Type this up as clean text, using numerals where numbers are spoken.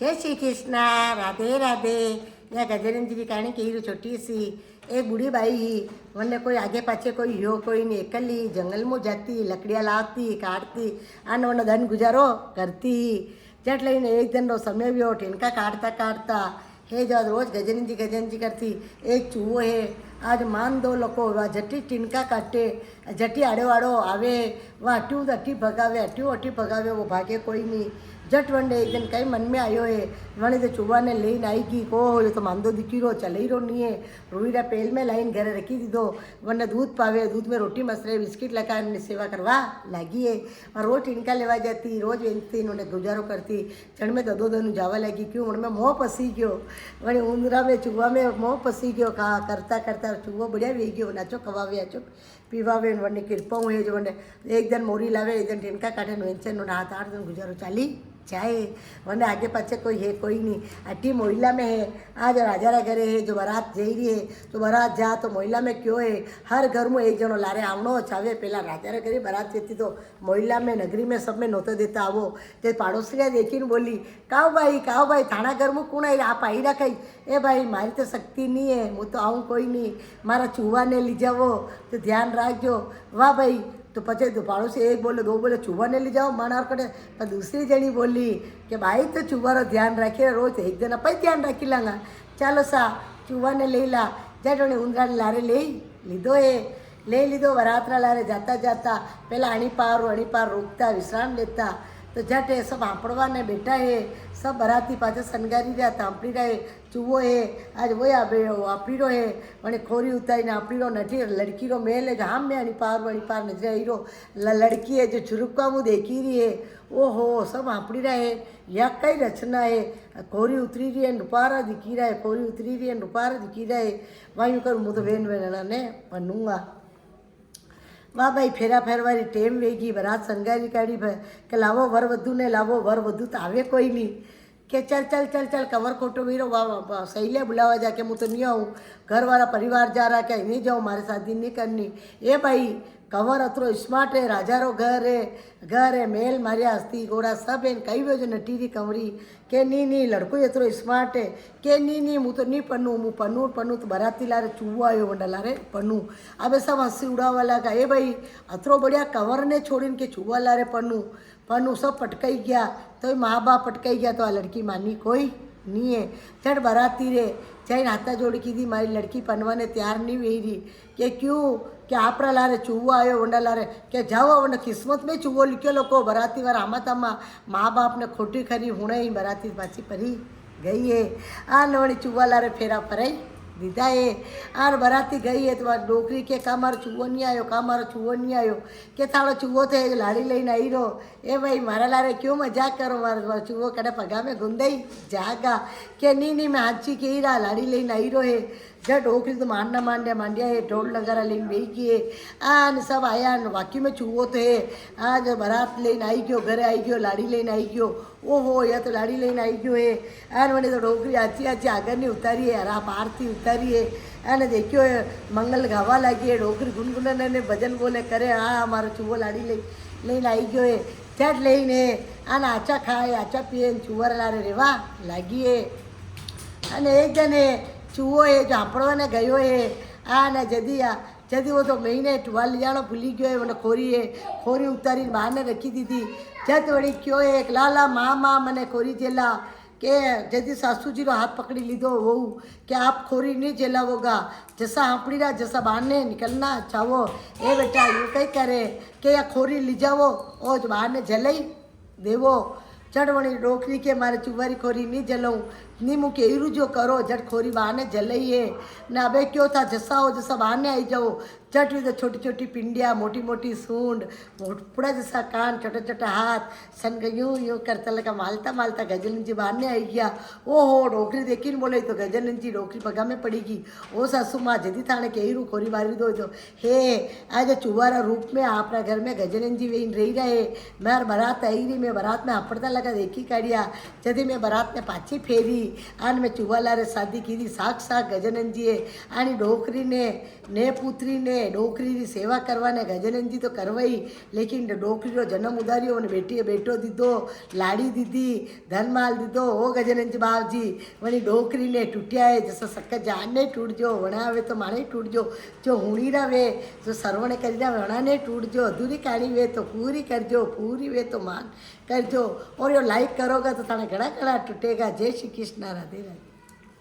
जय श्री कृष्णा। राधे राधे। या गजेंद्र जी की कहानी कही छोटी सी। एक बूढ़ी बाई ही वने कोई आगे पाछे कोई हो कोई नहीं, एकली जंगल में जाती, लकड़ियाँ लाती काटती आने वने धन गुजारो करती। जट लईने एक दिन रो समय भी हो टिनका काटता काटता हे जो रोज गजेंद्र जी करती। एक चूहो है आज मान दो लोको वह झटी टिनका काटे, झटी आड़ो आड़ो आवे, वह अट्टू अट्टी भगावे, अट्टू अट्टी भगावे, वो भागे कोई नहीं। जट वनडे एक दिन कई मन में आयो है वने तो चूहा ने लईने आई गई को ये तो मांदो दिखीरो चलई रो नहीं है। रूईरा पेल में लाइन घरे रखी दीधो, वने दूध पावे, दूध में रोटी मसरे बिस्किट लगाने सेवा करवा लागी है। और रोज टिनका लेवा जाती, रोज वेचती, इन्होंने गुजारो करती। जड़ में दो दिन जावा लगी क्यों उनमें मोह पसी गयो, वने उंदरा में चूहा में मोह पसी गयो। कहा करता करता चूहो बढ़िया वे गयो, नाचो कवावे आचो पीवावे वने कृपा हुए जो वने एक दिन मोरी लावे, एक दिन टिनका काटे वेचे हाथ 8 दिन गुजारो चाली जाए। वने आगे पाछे कोई है कोई नहीं। अट्टी मोहल्ला में है, आज राजा घरे है जो बारात जई रही है तो बारात जा तो मोहल्ला में क्यों है, हर घर में एक जनो लारे आवनो चावे। पहला राजा घरे बारात जती तो मोहल्ला में नगरी में सब में नोते देता आवो। ते पाड़ोसी देखीने बोली काओ भाई थाना घर में कौन आई आप आई रखाई। ए भाई मारी तो शक्ति नहीं है, हूँ तो आऊँ कोई नहीं, मारा चूहा ने ली जाओ तो ध्यान रखो। वाह भाई तो पचे तो पाड़ोसी एक बोले दो बोले चूहा ने ले जाओ मानार कटे। पर दूसरी जनी बोली कि भाई तो चूहा रो ध्यान रखिए, रोज एक दिन अपन ध्यान रखी लांगा, चलो सा चूहा ने ले ला। जटोने उंदरा ने लारे ले लीधो है, ले लीधो। वरातरा लारे जाता जाता पहला अणीपार रोकता विश्राम लेता तो जट है सब हाँपड़वा ने बैठा है, सब बराती पाछे संगारी रहा तांपड़ी रहे। चूहो है आज वो आपड़ी रो है वने खोरी उतारी ने आपड़ी रो नठी लड़की रो मेल है हाँ में अणीपार नजरे आई रो लड़की है जो झुरुका मुँह देखी रही है। ओहो सब हाँपड़ी रहे या कई रचना है। खोरी उतरी रही है रुपारा दिखी रहा है, खोरी उतरी रही है रुपारा दिखी रहा है। वहीं कर मुँह तो वेन ने बनूंगा। वाह भाई फेरा फेरवारी टेम वेगी, बरात संगारी काढ़ी के लावो वर वधु ने लावो, वर वधु तो आवे कोई नहीं के चल चल चल चल कवर खोटो वीरो वाह सहेलिया बुलावा जाके मुँह तो नहीं आऊँ, घर वाला परिवार जा रहा क्या नहीं जाऊँ, मारे शादी नहीं करनी। ए भाई कवर अतरो स्मार्ट है, राजा रो घर है मेल मारिया हस्ती घोड़ा सब है। कई वे जो नटीरी कंवरी के नी लड़को एतरो स्मार्ट है के नी मुँह तो नहीं पन्नू मुँह पन्नू तो बराती लारे चूहो आयो वंडा लारे पन्नू। अब सब हंसी उड़ावा लगा। ए भाई अतरो बढ़िया कवर ने छोड़ीने के चूहा लारे पन्नू सब पटकाई गया तो माँ बाप पटकाई गया तो आ लड़की मानी कोई नहीं है। चढ़ बराती रे जैन हाथा जोड़ी की थी मारी लड़की पनवा ने तैयार नहीं हुई रही कि क्यों कि आपरा लारे चूहो आयो वंडा लारे के जाओ वंडा किस्मत में चूहो लिखे लोको बराती वार आमा तमा माँ बाप ने खोटी खरी हुणे ही बराती पाछी परी गई है। आ नवणी चूहा लारे फेरा फराई दीदा है। आर बराती गई है तो वह डोकरी के का मारो चूहो नहीं आयो के थाड़ो चूहो थे लाड़ी लईने आई रो। ए भाई मारा लारे क्यों मजाक करो, मारा चूहो कड़े पगा में गुंदई जागा के नी मैं हाची के ही रहा लाड़ी लईने आई रो है। जब डोकरी तो मारना मांडिया है ढोल नगारा लेने बेही गए आन सब आया वाकई में चूहो थे। आज बारात लेने आई गयो, घरे आई गयो, लाड़ी लेने आई गयो। ओहो या तो लाड़ी लेने आई गयो है। आन वने तो डोकरी आची आगर नहीं उतारी है, आप आरती उतारी है। आने देखियो मंगल गावा लगी है, डोकरी गुनगुना ने भजन बोले करे हाँ हमारा चूहो लाड़ी लेने आई गयो है। चट लेने आने आचा खाए आचा पिए चूहर लारे रेवा लागी है। अने एक जने चूहो है जो हाँपड़वा ने गयो है आ जदी वो तो महीने टुआ ले जानो भूली गयो है। मैंने खोरी उतारी बाहर ने रखी दी थी। जत वड़ी क्यों है एक लाला माँ मने खोरी जेला के जदी सासू जी रो हाथ पकड़ी लीधो वो कि आप खोरी नहीं जेलावोगा, जैसा हाँपड़ी रहा जैसा बाहर ने निकलना चाहो। ए बेटा यूँ कहीं करे कि या खोरी ली जाओ ओ जो बाहर ने जलाई देवो। चढ़वणी डोकरी के मारे चुवारी खोरी नहीं जलाऊँ नी मुँह ईरू जो करो जट खोरी बहाने जलई है ना। अबे क्यों था जैसा हो जैसा बहाने आई जाओ। चट तो छोटी छोटी पिंडिया मोटी मोटी सूंड पुड़ा जैसा कान छोटा छोटा हाथ सन यूँ करता लगा मालता गजन जी बहाने आई गया। ओहो डोकरी देखी न बोले तो गजन जी डोकरी पगा में पड़ेगी। ओ सासू माँ जदी थाने के रू खोरी मारी दो जो हे आज चुवारा रूप में आपना घर में गजन जी वेन रही रहे। मैं बारात आई रही, मैं बारात में आपड़ता लगा देखी काढ़िया जदी मैं बारात में पाछी फेरी आन में चूहा लारे शादी की साक्षात गजानन जी है। आनी डोकरी ने पुत्री ने ડોકરીની સેવા કરવાને ગજાનંદજી તો કરવાઈ લેકિન ડોકરીનો જન્મ ઉધાર્યો અને બેટીએ બેટો દીધો લાડી દીધી ધનમાલ દીધો ઓ ગજાનંદજી બાપજી વળી ડોકરીને તૂટ્યા જસો સક્ક જાનને તૂટજો વણાવે તો માણે તૂટજો જો હુણી રવે જો સરવણે કરી રહ્યા વણાને તૂટજો અધૂરી કાઢી વે તો પૂરી કરજો પૂરી વે તો માન કરજો और यो लाइक करोगे तो थाने घड़ा घड़ा टूटेगा। जय श्री कृष्ण राधे राधे।